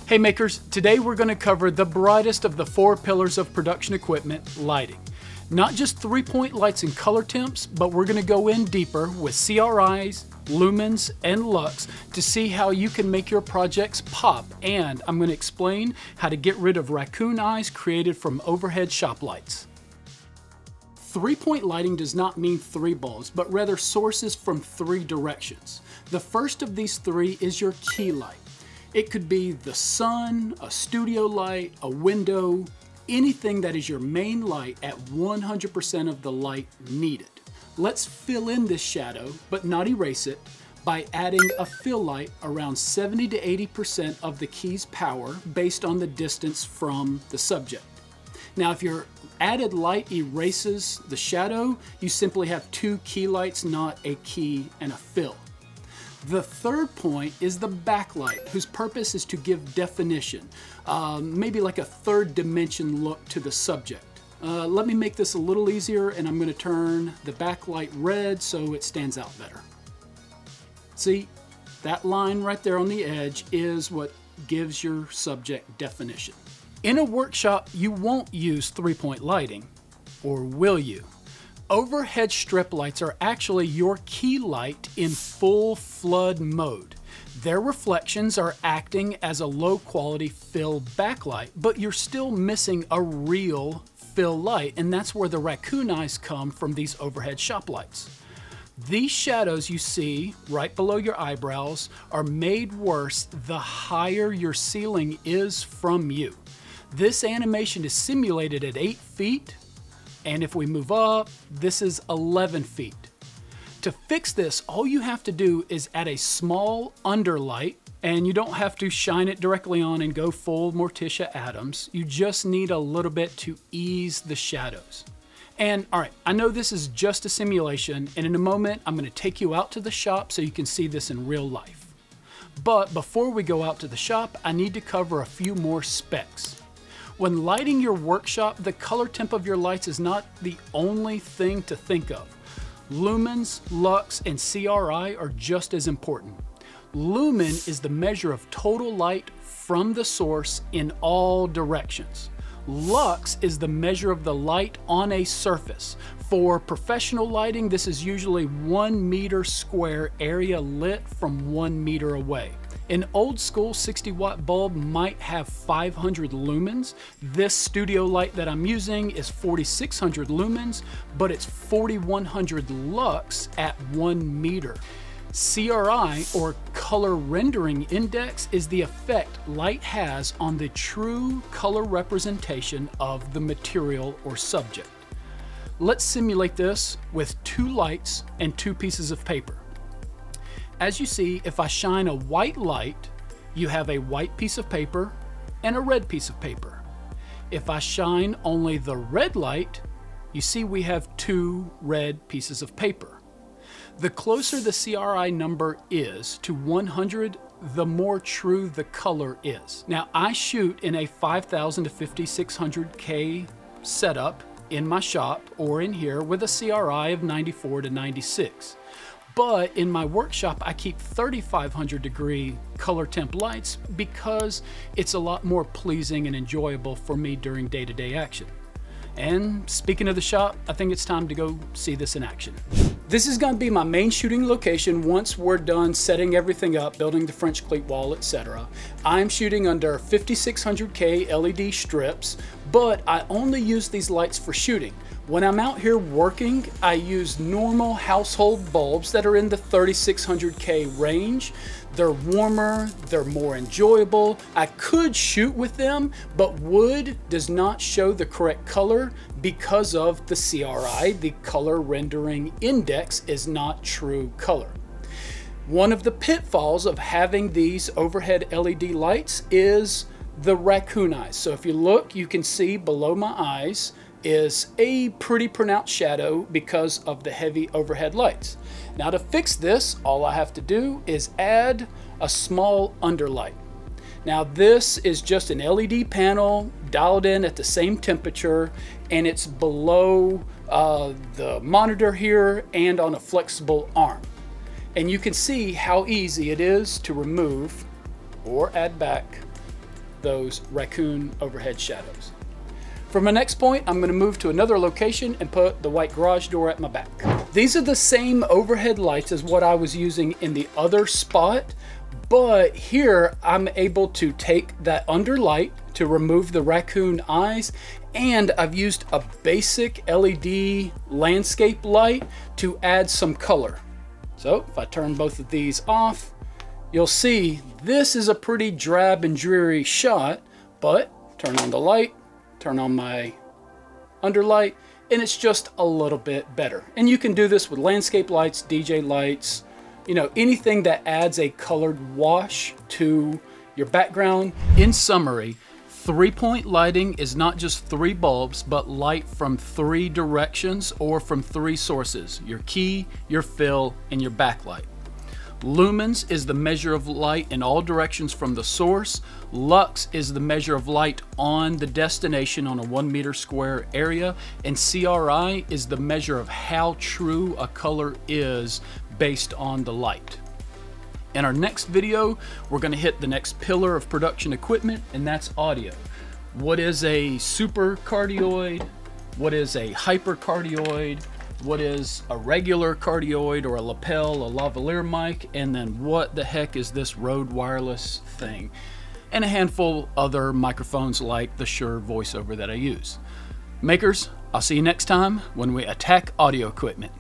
Hey makers, today we're going to cover the brightest of the 4 pillars of production equipment, lighting. Not just 3-point lights and color temps, but we're going to go in deeper with CRIs, lumens, and Lux to see how you can make your projects pop, and I'm going to explain how to get rid of raccoon eyes created from overhead shop lights. 3-point lighting does not mean 3 bulbs, but rather sources from 3 directions. The first of these 3 is your key light. It could be the sun, a studio light, a window, anything that is your main light at 100% of the light needed. Let's fill in this shadow, but not erase it, by adding a fill light around 70 to 80% of the key's power based on the distance from the subject. Now, if your added light erases the shadow, you simply have 2 key lights, not a key and a fill. The third point is the backlight, whose purpose is to give definition, maybe like a third dimension look to the subject. Let me make this a little easier, and I'm going to turn the backlight red so it stands out better. See, that line right there on the edge is what gives your subject definition. In a workshop, you won't use 3-point lighting, or will you? Overhead strip lights are actually your key light in full flood mode. Their reflections are acting as a low quality fill backlight, but you're still missing a real fill light, and that's where the raccoon eyes come from these overhead shop lights. These shadows you see right below your eyebrows are made worse the higher your ceiling is from you. This animation is simulated at 8 feet, and if we move up, this is 11 feet. To fix this, all you have to do is add a small underlight, and you don't have to shine it directly on and go full Morticia Adams. You just need a little bit to ease the shadows. And all right, I know this is just a simulation, and in a moment, I'm gonna take you out to the shop so you can see this in real life. But before we go out to the shop, I need to cover a few more specs. When lighting your workshop, the color temp of your lights is not the only thing to think of. Lumens, Lux, and CRI are just as important. Lumen is the measure of total light from the source in all directions. Lux is the measure of the light on a surface. For professional lighting, this is usually 1 meter square area lit from 1 meter away. An old school 60-watt bulb might have 500 lumens. This studio light that I'm using is 4600 lumens, but it's 4100 lux at 1 meter. CRI, or color rendering index, is the effect light has on the true color representation of the material or subject. Let's simulate this with 2 lights and 2 pieces of paper. As you see, if I shine a white light, you have a white piece of paper and a red piece of paper. If I shine only the red light, you see we have 2 red pieces of paper. The closer the CRI number is to 100, the more true the color is. Now, I shoot in a 5000 to 5600K setup in my shop or in here with a CRI of 94 to 96. But in my workshop, I keep 3500 degree color temp lights because it's a lot more pleasing and enjoyable for me during day-to-day action. And speaking of the shop, I think it's time to go see this in action. This is going to be my main shooting location once we're done setting everything up, building the French cleat wall, etc. I'm shooting under 5600K LED strips, but I only use these lights for shooting. When I'm out here working, I use normal household bulbs that are in the 3600K range. They're warmer, they're more enjoyable. I could shoot with them, but wood does not show the correct color because of the CRI. The color rendering index is not true color. One of the pitfalls of having these overhead LED lights is the raccoon eyes. So if you look, you can see below my eyes is a pretty pronounced shadow because of the heavy overhead lights. Now to fix this, all I have to do is add a small underlight. Now this is just an LED panel dialed in at the same temperature, and it's below the monitor here and on a flexible arm. And you can see how easy it is to remove or add back those Raccoon overhead shadows. For my next point, I'm going to move to another location and put the white garage door at my back. These are the same overhead lights as what I was using in the other spot, but here I'm able to take that underlight to remove the Raccoon eyes, and I've used a basic LED landscape light to add some color. So if I turn both of these off, you'll see this is a pretty drab and dreary shot, but turn on the light, turn on my underlight, and it's just a little bit better. And you can do this with landscape lights, DJ lights, you know, anything that adds a colored wash to your background. In summary, 3-point lighting is not just 3 bulbs, but light from 3 directions or from 3 sources: your key, your fill, and your backlight. Lumens is the measure of light in all directions from the source. Lux is the measure of light on the destination on a 1 meter square area. And CRI is the measure of how true a color is based on the light. In our next video, we're going to hit the next pillar of production equipment, and that's audio. What is a supercardioid? What is a hypercardioid? What is a regular cardioid or a lapel, a lavalier mic, and then what the heck is this Rode wireless thing? And a handful other microphones like the Shure voiceover that I use. Makers, I'll see you next time when we attack audio equipment.